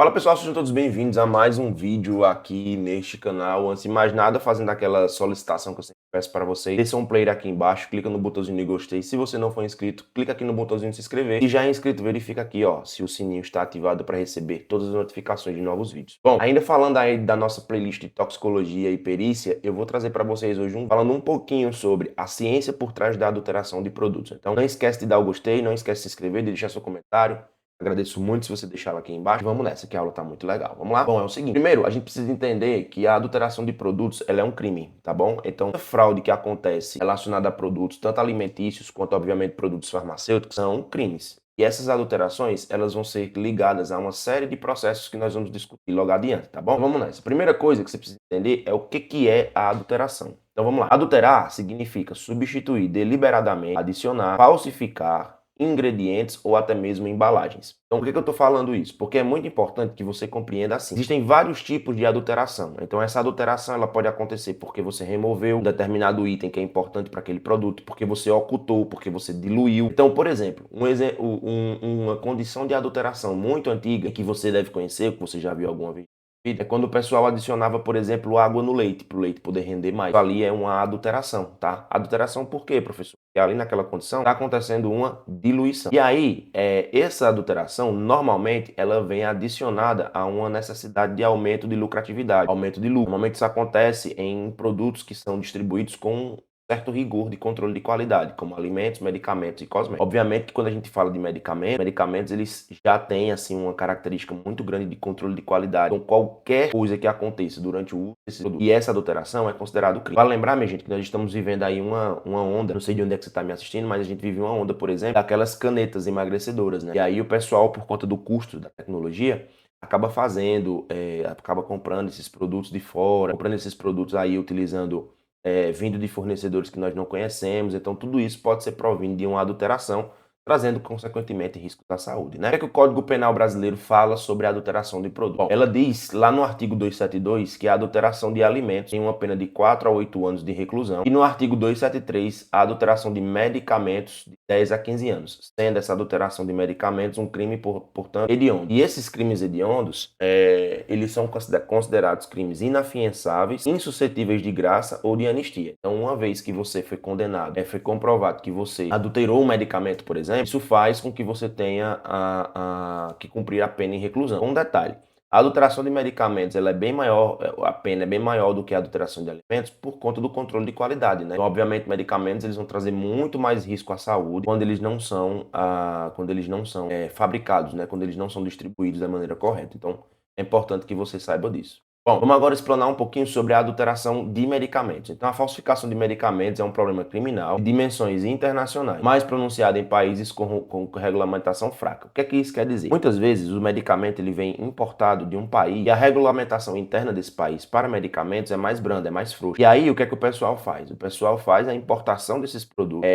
Fala pessoal, sejam todos bem-vindos a mais um vídeo aqui neste canal. Antes de mais nada, fazendo aquela solicitação que eu sempre peço para vocês, deixa um player aqui embaixo, clica no botãozinho de gostei. Se você não for inscrito, clica aqui no botãozinho de se inscrever. E já é inscrito, verifica aqui, ó, se o sininho está ativado para receber todas as notificações de novos vídeos. Bom, ainda falando aí da nossa playlist de toxicologia e perícia, eu vou trazer para vocês hoje falando um pouquinho sobre a ciência por trás da adulteração de produtos. Então, não esquece de dar o gostei, não esquece de se inscrever, de deixar seu comentário. Agradeço muito se você deixar ela aqui embaixo. Vamos nessa, que a aula tá muito legal. Vamos lá? Bom, é o seguinte. Primeiro, a gente precisa entender que a adulteração de produtos, ela é um crime, tá bom? Então, a fraude que acontece relacionada a produtos, tanto alimentícios quanto, obviamente, produtos farmacêuticos, são crimes. E essas adulterações, elas vão ser ligadas a uma série de processos que nós vamos discutir logo adiante, tá bom? Então, vamos nessa. A primeira coisa que você precisa entender é o que é a adulteração. Então, vamos lá. Adulterar significa substituir deliberadamente, adicionar, falsificar, ingredientes ou até mesmo embalagens. Então, por que eu estou falando isso? Porque é muito importante que você compreenda assim. Existem vários tipos de adulteração. Então, essa adulteração ela pode acontecer porque você removeu um determinado item que é importante para aquele produto, porque você ocultou, porque você diluiu. Então, por exemplo, uma condição de adulteração muito antiga que você deve conhecer, que você já viu alguma vez, é quando o pessoal adicionava, por exemplo, água no leite, para o leite poder render mais. Ali é uma adulteração, tá? Adulteração por quê, professor? Porque ali naquela condição está acontecendo uma diluição. E aí, essa adulteração, normalmente, ela vem adicionada a uma necessidade de aumento de lucratividade, aumento de lucro. Normalmente isso acontece em produtos que são distribuídos com certo rigor de controle de qualidade, como alimentos, medicamentos e cosméticos. Obviamente que quando a gente fala de medicamentos eles já têm assim uma característica muito grande de controle de qualidade. Então qualquer coisa que aconteça durante o uso desse produto e essa adulteração é considerado crime. Vale lembrar, minha gente, que nós estamos vivendo aí uma onda, não sei de onde é que você está me assistindo, mas a gente vive uma onda, por exemplo, daquelas canetas emagrecedoras, né? E aí o pessoal, por conta do custo da tecnologia, acaba acaba comprando esses produtos de fora, comprando esses produtos aí utilizando vindo de fornecedores que nós não conhecemos. Então, tudo isso pode ser provindo de uma adulteração, trazendo, consequentemente, riscos à saúde, né? O que é que o Código Penal brasileiro fala sobre a adulteração de produtos? Bom, ela diz, lá no artigo 272, que a adulteração de alimentos tem uma pena de 4 a 8 anos de reclusão. E no artigo 273, a adulteração de medicamentos de 10 a 15 anos, sendo essa adulteração de medicamentos um crime, portanto, hediondo. E esses crimes hediondos, eles são considerados crimes inafiançáveis, insuscetíveis de graça ou de anistia. Então, uma vez que você foi condenado, foi comprovado que você adulterou um medicamento, por exemplo, isso faz com que você tenha que cumprir a pena em reclusão. Um detalhe. A adulteração de medicamentos, ela é bem maior, a pena é bem maior do que a adulteração de alimentos por conta do controle de qualidade, né? Então, obviamente, medicamentos eles vão trazer muito mais risco à saúde quando eles não são, fabricados, né? Quando eles não são distribuídos da maneira correta. Então, é importante que você saiba disso. Bom, vamos agora explanar um pouquinho sobre a adulteração de medicamentos. Então, a falsificação de medicamentos é um problema criminal de dimensões internacionais, mais pronunciado em países com regulamentação fraca. O que é que isso quer dizer? Muitas vezes, o medicamento ele vem importado de um país e a regulamentação interna desse país para medicamentos é mais branda, é mais frouxa. E aí, o que é que o pessoal faz? O pessoal faz a importação desses produtos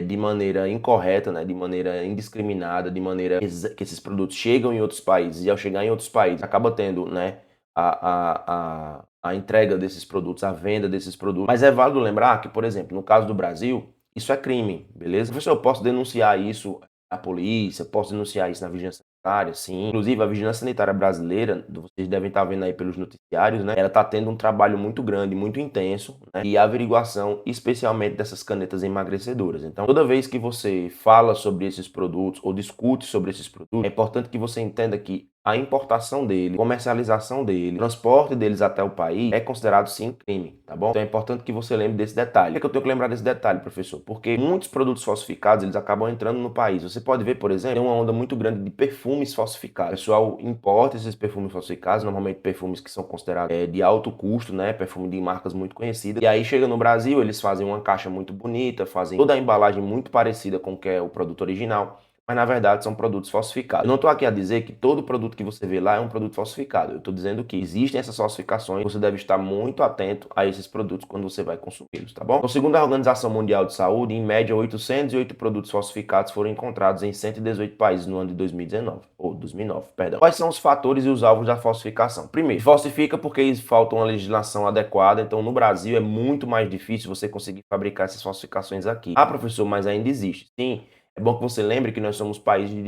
de maneira incorreta, né, de maneira indiscriminada, de maneira que esses produtos chegam em outros países e ao chegar em outros países acaba tendo, né, a entrega desses produtos, a venda desses produtos. Mas é válido lembrar que, por exemplo, no caso do Brasil, isso é crime, beleza? Professor, eu posso denunciar isso à polícia, posso denunciar isso na vigilância sanitária, sim. Inclusive, a vigilância sanitária brasileira, vocês devem estar vendo aí pelos noticiários, né? Ela está tendo um trabalho muito grande, muito intenso, né? E averiguação, especialmente dessas canetas emagrecedoras. Então, toda vez que você fala sobre esses produtos ou discute sobre esses produtos, é importante que você entenda que a importação dele, comercialização dele, transporte deles até o país é considerado sim crime, tá bom? Então é importante que você lembre desse detalhe. Por que eu tenho que lembrar desse detalhe, professor? Porque muitos produtos falsificados, eles acabam entrando no país. Você pode ver, por exemplo, tem uma onda muito grande de perfumes falsificados. O pessoal importa esses perfumes falsificados, normalmente perfumes que são considerados de alto custo, né? Perfume de marcas muito conhecidas. E aí chega no Brasil, eles fazem uma caixa muito bonita, fazem toda a embalagem muito parecida com o que é o produto original, mas na verdade são produtos falsificados. Eu não estou aqui a dizer que todo produto que você vê lá é um produto falsificado. Eu estou dizendo que existem essas falsificações, você deve estar muito atento a esses produtos quando você vai consumi-los, tá bom? Então, segundo a Organização Mundial de Saúde, em média 808 produtos falsificados foram encontrados em 118 países no ano de 2019, ou 2009, perdão. Quais são os fatores e os alvos da falsificação? Primeiro, falsifica porque falta uma legislação adequada, então no Brasil é muito mais difícil você conseguir fabricar essas falsificações aqui. Ah, professor, mas ainda existe. Sim. É bom que você lembre que nós somos um país de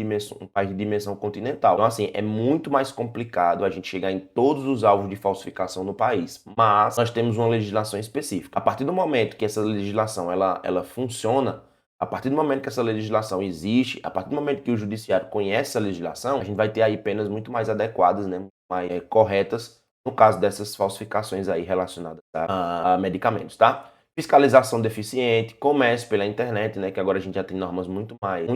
dimensão continental. Então, assim, é muito mais complicado a gente chegar em todos os alvos de falsificação no país. Mas nós temos uma legislação específica. A partir do momento que essa legislação ela funciona, a partir do momento que essa legislação existe, a partir do momento que o judiciário conhece essa legislação, a gente vai ter aí penas muito mais adequadas, né, mais corretas, no caso dessas falsificações aí relacionadas a medicamentos, tá? Fiscalização deficiente, comércio pela internet, né, que agora a gente já tem normas muito mais,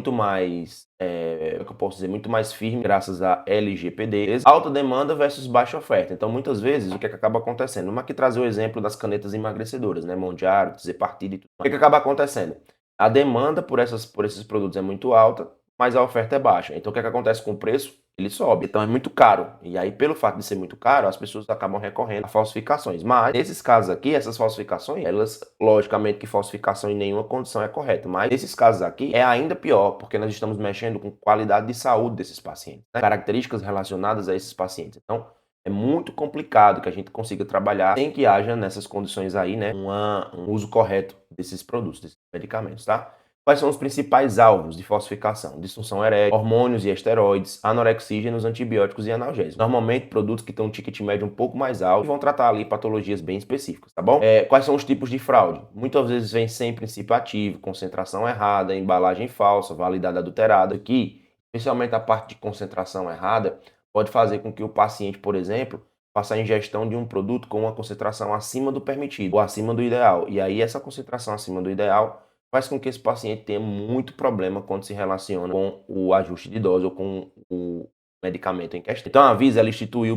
que eu posso dizer, muito mais firmes, graças à LGPD. Alta demanda versus baixa oferta. Então, muitas vezes, o que é que acaba acontecendo? Vamos aqui trazer o exemplo das canetas emagrecedoras, né, Mondiaro, Zepartida e tudo mais. O que é que acaba acontecendo? A demanda por esses produtos é muito alta, mas a oferta é baixa. Então, o que é que acontece com o preço? Ele sobe. Então, é muito caro. E aí, pelo fato de ser muito caro, as pessoas acabam recorrendo a falsificações. Mas, nesses casos aqui, essas falsificações, elas, logicamente que falsificação em nenhuma condição é correta. Mas, nesses casos aqui, é ainda pior, porque nós estamos mexendo com qualidade de saúde desses pacientes, né? Características relacionadas a esses pacientes. Então, é muito complicado que a gente consiga trabalhar sem que haja nessas condições aí, né, um uso correto desses produtos, desses medicamentos, tá? Quais são os principais alvos de falsificação? Disfunção erétil, hormônios e esteroides, anorexígenos, antibióticos e analgésicos. Normalmente, produtos que têm um ticket médio um pouco mais alto e vão tratar ali patologias bem específicas, tá bom? Quais são os tipos de fraude? Muitas vezes vem sem princípio ativo, concentração errada, embalagem falsa, validade adulterada. Aqui, especialmente a parte de concentração errada, pode fazer com que o paciente, por exemplo, faça a ingestão de um produto com uma concentração acima do permitido ou acima do ideal. E aí, essa concentração acima do ideal faz com que esse paciente tenha muito problema quando se relaciona com o ajuste de dose ou com o medicamento em questão. Então, a Anvisa ela instituiu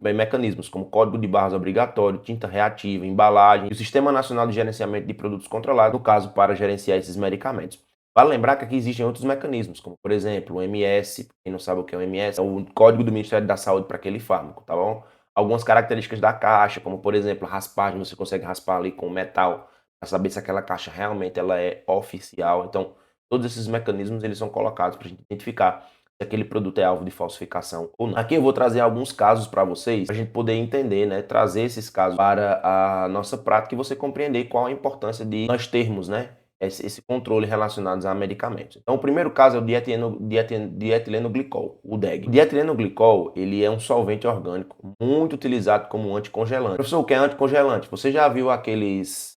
mecanismos como código de barras obrigatório, tinta reativa, embalagem e o Sistema Nacional de Gerenciamento de Produtos Controlados, no caso, para gerenciar esses medicamentos. Vale lembrar que aqui existem outros mecanismos, como, por exemplo, o MS, quem não sabe o que é o MS, é o código do Ministério da Saúde para aquele fármaco, tá bom? Algumas características da caixa, como, por exemplo, a raspagem, você consegue raspar ali com metal, para saber se aquela caixa realmente ela é oficial. Então, todos esses mecanismos eles são colocados para a gente identificar se aquele produto é alvo de falsificação ou não. Aqui eu vou trazer alguns casos para vocês, para a gente poder entender, né, trazer esses casos para a nossa prática e você compreender qual a importância de nós termos, né, esse controle relacionado a medicamentos. Então, o primeiro caso é o dietileno glicol, o DEG. O dietileno glicol, ele é um solvente orgânico muito utilizado como anticongelante. Professor, o que é anticongelante? Você já viu aqueles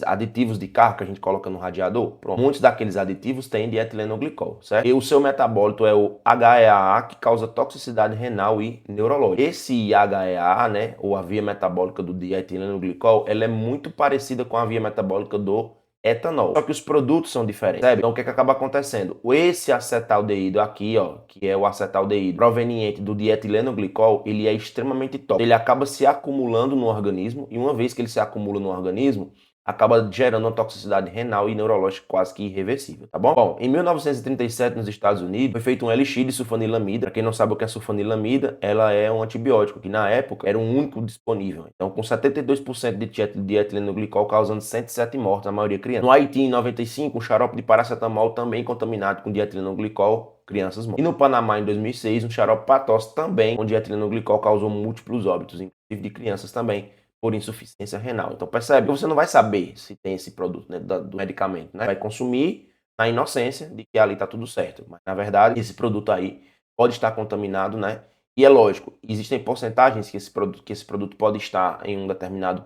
aditivos de carro que a gente coloca no radiador? Pronto. Muitos daqueles aditivos têm dietilenoglicol, certo? E o seu metabólito é o HEAA, que causa toxicidade renal e neurológica. Esse HEAA, né, ou a via metabólica do dietilenoglicol, ela é muito parecida com a via metabólica do etanol. Só que os produtos são diferentes, sabe? Então o que é que acaba acontecendo? Esse acetaldeído aqui, ó, que é o acetaldeído proveniente do dietilenoglicol, ele é extremamente tóxico. Ele acaba se acumulando no organismo e uma vez que ele se acumula no organismo, acaba gerando uma toxicidade renal e neurológica quase que irreversível, tá bom? Bom, em 1937 nos Estados Unidos foi feito um elixir de sulfanilamida. Para quem não sabe o que é sulfanilamida, ela é um antibiótico que na época era o único disponível. Então, com 72% de dietilenoglicol causando 107 mortes, a maioria crianças. No Haiti, em 95, um xarope de paracetamol também contaminado com dietilenoglicol, crianças mortas. E no Panamá, em 2006, um xarope para tosse também com dietilenoglicol causou múltiplos óbitos, inclusive de crianças também, por insuficiência renal. Então percebe que você não vai saber se tem esse produto, né, do medicamento, né? Vai consumir na inocência de que ali está tudo certo, mas na verdade esse produto aí pode estar contaminado, né? E é lógico, existem porcentagens que esse produto pode estar em um determinado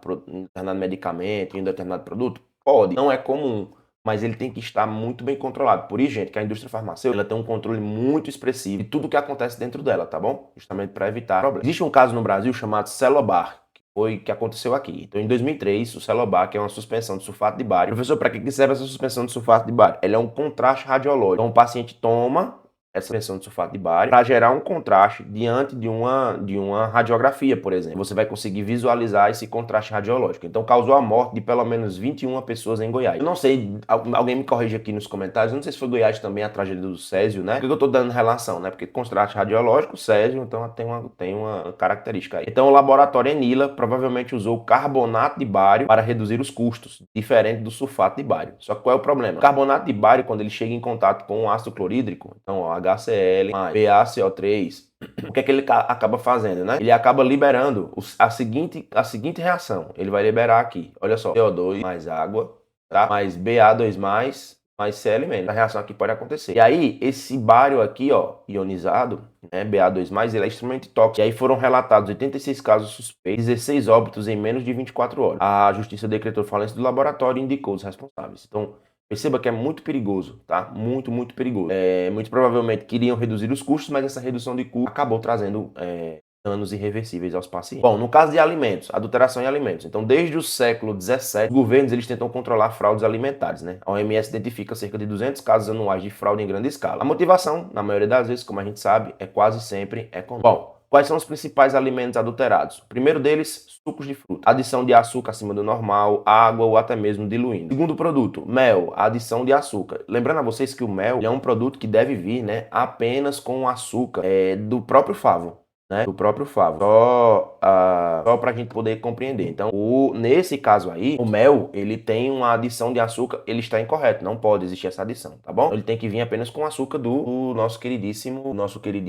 medicamento, em um determinado produto? Pode, não é comum, mas ele tem que estar muito bem controlado. Por isso, gente, que a indústria farmacêutica ela tem um controle muito expressivo de tudo que acontece dentro dela, tá bom? Justamente para evitar problemas. Existe um caso no Brasil chamado Celobar, foi o que aconteceu aqui. Então, em 2003, o Celobar, que é uma suspensão de sulfato de bário. Professor, para que serve essa suspensão de sulfato de bário? Ela é um contraste radiológico. Então, o paciente toma essa suspensão de sulfato de bário para gerar um contraste diante de uma radiografia, por exemplo. Você vai conseguir visualizar esse contraste radiológico. Então, causou a morte de pelo menos 21 pessoas em Goiás. Eu não sei, alguém me corrige aqui nos comentários, eu não sei se foi Goiás também a tragédia do Césio, né? Por que eu tô dando relação, né? Porque contraste radiológico, Césio, então tem uma característica aí. Então, o laboratório Enila provavelmente usou carbonato de bário para reduzir os custos, diferente do sulfato de bário. Só que qual é o problema? O carbonato de bário, quando ele chega em contato com o ácido clorídrico, então, ó, HCl, BaCO3, o que é que ele acaba fazendo, né? Ele acaba liberando a seguinte reação. Ele vai liberar aqui, olha só, CO2 mais água, tá? Mais Ba2+, mais Cl-. A reação aqui pode acontecer. E aí, esse bário aqui, ó, ionizado, né, Ba2+, ele é extremamente tóxico. E aí foram relatados 86 casos suspeitos, 16 óbitos em menos de 24 horas. A justiça decretou falência do laboratório e indicou os responsáveis. Então, perceba que é muito perigoso, tá? Muito, muito perigoso. Muito provavelmente queriam reduzir os custos, mas essa redução de custo acabou trazendo danos irreversíveis aos pacientes. Bom, no caso de alimentos, adulteração em alimentos. Então, desde o século XVII, os governos eles tentam controlar fraudes alimentares, né? A OMS identifica cerca de 200 casos anuais de fraude em grande escala. A motivação, na maioria das vezes, como a gente sabe, é quase sempre econômica. Bom, quais são os principais alimentos adulterados? O primeiro deles, sucos de fruta. Adição de açúcar acima do normal, água ou até mesmo diluindo. Segundo produto, mel, adição de açúcar. Lembrando a vocês que o mel é um produto que deve vir, né, apenas com açúcar do próprio favo. Né, do próprio favo, só para a gente poder compreender. Então, nesse caso aí, o mel, ele tem uma adição de açúcar, ele está incorreto, não pode existir essa adição, tá bom? Ele tem que vir apenas com açúcar do nosso queridíssimo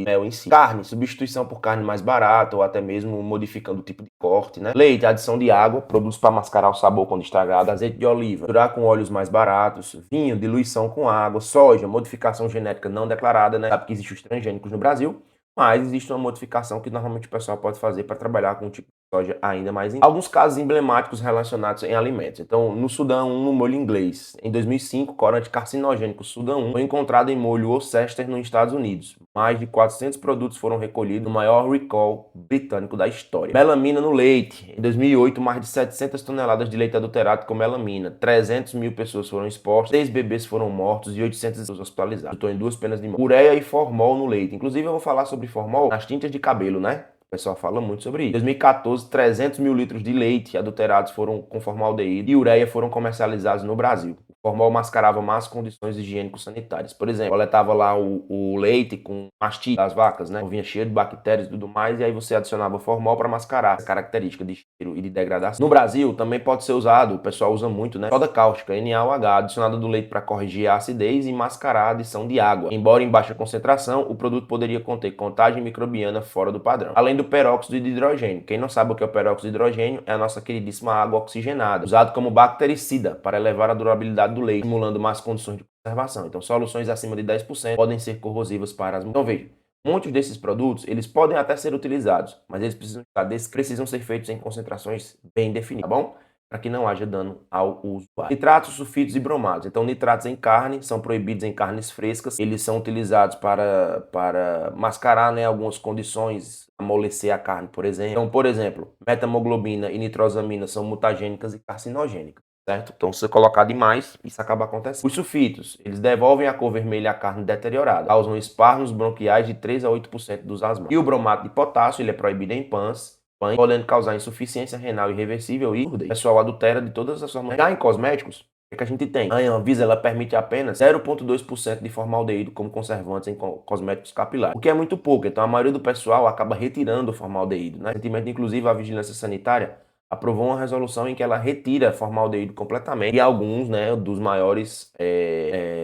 mel em si. Carne, substituição por carne mais barata ou até mesmo modificando o tipo de corte, né? Leite, adição de água, produtos para mascarar o sabor quando estragado, azeite de oliva, misturar com óleos mais baratos, vinho, diluição com água, soja, modificação genética não declarada, né? Sabe que existem os transgênicos no Brasil, mas existe uma modificação que normalmente o pessoal pode fazer para trabalhar com um tipo de soja ainda mais. Alguns casos emblemáticos relacionados em alimentos. Então, no Sudão 1, no molho inglês. Em 2005, corante carcinogênico Sudão 1 foi encontrado em molho Worcester nos Estados Unidos. Mais de 400 produtos foram recolhidos no maior recall britânico da história. Melamina no leite. Em 2008, mais de 700 toneladas de leite adulterado com melamina. 300 mil pessoas foram expostas, 6 bebês foram mortos e 800 pessoas hospitalizadas. Estou em 2 penas de morte. Ureia e formol no leite. Inclusive, eu vou falar sobre formol nas tintas de cabelo, né? O pessoal fala muito sobre isso. Em 2014, 300 mil litros de leite adulterados foram com formaldeído e ureia foram comercializados no Brasil. O formol mascarava más condições higiênico-sanitárias. Por exemplo, coletava lá o leite com mastite das vacas, né? Vinha cheio de bactérias e tudo mais, e aí você adicionava formol para mascarar essa característica de cheiro e de degradação. No Brasil, também pode ser usado, o pessoal usa muito, né? Soda cáustica, NaOH, adicionada do leite para corrigir a acidez e mascarar a adição de água. Embora em baixa concentração, o produto poderia conter contagem microbiana fora do padrão. Além do peróxido de hidrogênio. Quem não sabe o que é o peróxido de hidrogênio, é a nossa queridíssima água oxigenada, usado como bactericida para elevar a durabilidade do leite, simulando más condições de conservação. Então, soluções acima de 10% podem ser corrosivas para as... Então, veja, muitos desses produtos, eles podem até ser utilizados, mas eles precisam ser feitos em concentrações bem definidas, tá bom? Para que não haja dano ao usuário. Nitratos, sulfitos e bromados. Então, nitratos em carne são proibidos em carnes frescas. Eles são utilizados para mascarar, né, algumas condições, amolecer a carne, por exemplo. Então, por exemplo, metamoglobina e nitrosamina são mutagênicas e carcinogênicas. Certo? Então, se você colocar demais, isso acaba acontecendo. Os sulfitos, eles devolvem a cor vermelha à carne deteriorada, causam espasmos bronquiais de 3 a 8% dos asmáticos. E o bromato de potássio, ele é proibido em pães, podendo causar insuficiência renal irreversível e surdez. O pessoal adultera de todas as formas. Já em cosméticos, o que a gente tem? A Anvisa, ela permite apenas 0,2% de formaldeído como conservantes em cosméticos capilares, o que é muito pouco. Então, a maioria do pessoal acaba retirando o formaldeído, né? Recentemente, inclusive, a Vigilância Sanitária aprovou uma resolução em que ela retira formaldeído completamente e alguns, né, dos maiores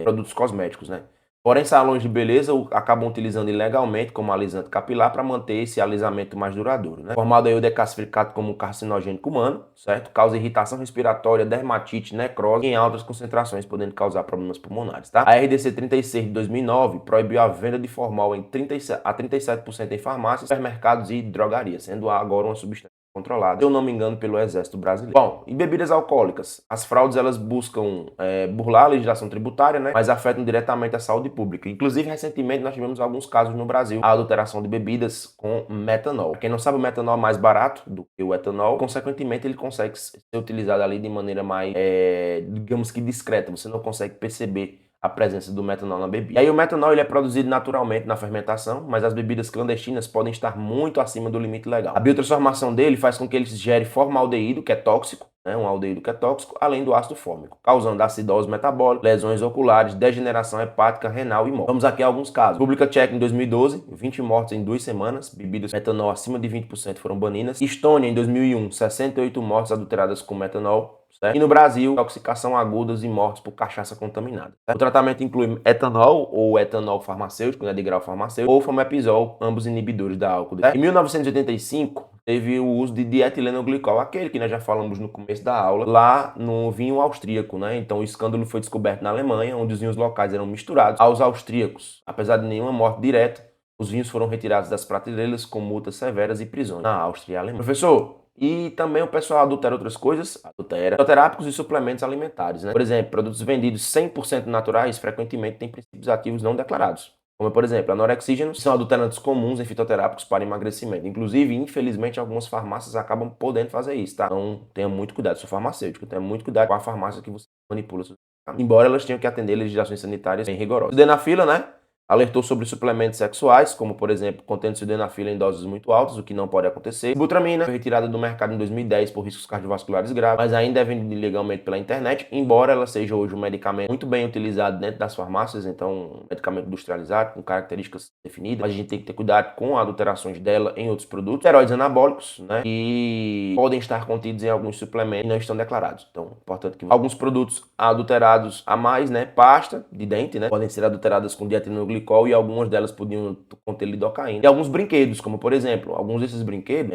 produtos cosméticos, né? Porém, salões de beleza acabam utilizando ilegalmente como alisante capilar para manter esse alisamento mais duradouro, né? Formaldeído é classificado como um carcinogênico humano, certo? Causa irritação respiratória, dermatite, necrose em altas concentrações, podendo causar problemas pulmonares, tá? A RDC 36 de 2009 proibiu a venda de formol a 37% em farmácias, supermercados e drogarias, sendo agora uma substância controlada, se eu não me engano, pelo Exército Brasileiro. Bom, em bebidas alcoólicas, as fraudes elas buscam burlar a legislação tributária, né, mas afetam diretamente a saúde pública. Inclusive, recentemente, nós tivemos alguns casos no Brasil, a adulteração de bebidas com metanol. Quem não sabe, o metanol é mais barato do que o etanol, consequentemente, ele consegue ser utilizado ali de maneira mais, digamos que discreta, você não consegue perceber a presença do metanol na bebida. E aí o metanol ele é produzido naturalmente na fermentação, mas as bebidas clandestinas podem estar muito acima do limite legal. A biotransformação dele faz com que ele gere formaldeído, que é tóxico, né, um aldeído que é tóxico, além do ácido fórmico, causando acidose metabólica, lesões oculares, degeneração hepática, renal e morte. Vamos aqui a alguns casos. República Tcheca em 2012, 20 mortes em 2 semanas, bebidas com metanol acima de 20% foram banidas. Estônia em 2001, 68 mortes adulteradas com metanol. Certo? E no Brasil, intoxicação agudas e mortes por cachaça contaminada. Certo? O tratamento inclui etanol ou etanol farmacêutico, né, de grau farmacêutico, ou famepizol, ambos inibidores da álcool. Certo? Em 1985, teve o uso de dietilenoglicol, aquele que nós já falamos no começo da aula, lá no vinho austríaco, né? Então o escândalo foi descoberto na Alemanha, onde os vinhos locais eram misturados aos austríacos. Apesar de nenhuma morte direta, os vinhos foram retirados das prateleiras com multas severas e prisões na Áustria e Alemanha. Professor, e também o pessoal adultera outras coisas, fitoterápicos e suplementos alimentares, né? Por exemplo, produtos vendidos 100% naturais frequentemente têm princípios ativos não declarados. Como, por exemplo, anorexígenos, são adulterantes comuns em fitoterápicos para emagrecimento. Inclusive, infelizmente, algumas farmácias acabam podendo fazer isso, tá? Então, tenha muito cuidado, sou farmacêutico, tenha muito cuidado com a farmácia que você manipula. Embora elas tenham que atender legislações sanitárias bem rigorosas. Sildenafila, né? Alertou sobre suplementos sexuais, como, por exemplo, contendo sildenafila em doses muito altas, o que não pode acontecer. Butramina foi retirada do mercado em 2010 por riscos cardiovasculares graves, mas ainda é vendida ilegalmente pela internet, embora ela seja hoje um medicamento muito bem utilizado dentro das farmácias, então um medicamento industrializado, com características definidas, mas a gente tem que ter cuidado com adulterações dela em outros produtos. Esteroides anabólicos, né, que podem estar contidos em alguns suplementos e não estão declarados. Então, importante que alguns produtos adulterados a mais, né, pasta de dente, né, podem ser adulteradas com dietilenoglicol e algumas delas podiam conter lidocaína. E alguns brinquedos, como por exemplo, alguns desses brinquedos,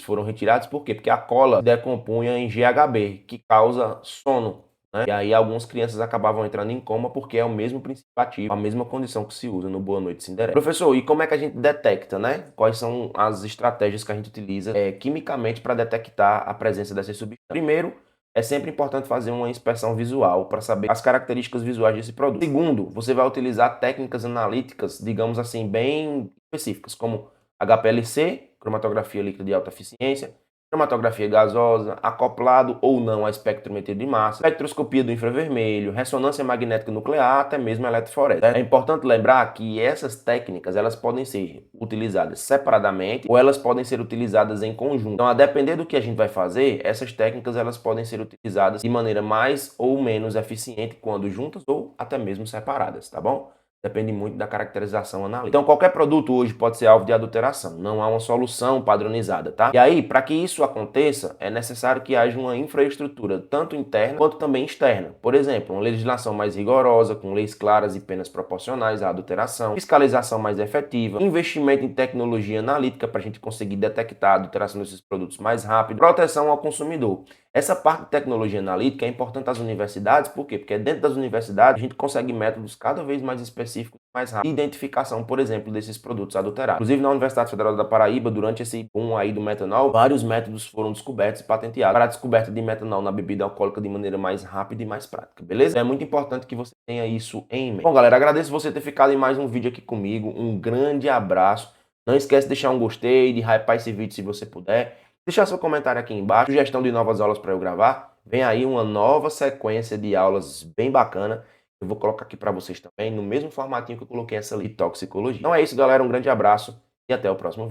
foram retirados por quê? Porque a cola decompunha em GHB, que causa sono, né? E aí algumas crianças acabavam entrando em coma porque é o mesmo princípio ativo, a mesma condição que se usa no Boa Noite Cinderela. Professor, e como é que a gente detecta, né? Quais são as estratégias que a gente utiliza quimicamente para detectar a presença dessas substâncias? Primeiro, é sempre importante fazer uma inspeção visual para saber as características visuais desse produto. Segundo, você vai utilizar técnicas analíticas, digamos assim, bem específicas, como HPLC, cromatografia líquida de alta eficiência, cromatografia gasosa, acoplado ou não a espectrometria de massa, espectroscopia do infravermelho, ressonância magnética nuclear, até mesmo eletroforese. É importante lembrar que essas técnicas elas podem ser utilizadas separadamente ou elas podem ser utilizadas em conjunto. Então, a depender do que a gente vai fazer, essas técnicas elas podem ser utilizadas de maneira mais ou menos eficiente quando juntas ou até mesmo separadas, tá bom? Depende muito da caracterização analítica. Então, qualquer produto hoje pode ser alvo de adulteração. Não há uma solução padronizada, tá? E aí, para que isso aconteça, é necessário que haja uma infraestrutura, tanto interna quanto também externa. Por exemplo, uma legislação mais rigorosa, com leis claras e penas proporcionais à adulteração, fiscalização mais efetiva, investimento em tecnologia analítica para a gente conseguir detectar a adulteração desses produtos mais rápido, proteção ao consumidor. Essa parte de tecnologia analítica é importante às universidades, por quê? Porque dentro das universidades a gente consegue métodos cada vez mais específicos, mais rápidos, de identificação, por exemplo, desses produtos adulterados. Inclusive, na Universidade Federal da Paraíba, durante esse boom aí do metanol, vários métodos foram descobertos e patenteados para a descoberta de metanol na bebida alcoólica de maneira mais rápida e mais prática, beleza? É muito importante que você tenha isso em mente. Bom, galera, agradeço você ter ficado em mais um vídeo aqui comigo. Um grande abraço. Não esquece de deixar um gostei, de hypar esse vídeo se você puder. Deixar seu comentário aqui embaixo, sugestão de novas aulas para eu gravar. Vem aí uma nova sequência de aulas bem bacana. Eu vou colocar aqui para vocês também, no mesmo formatinho que eu coloquei essa ali, toxicologia. Então é isso, galera. Um grande abraço e até o próximo vídeo.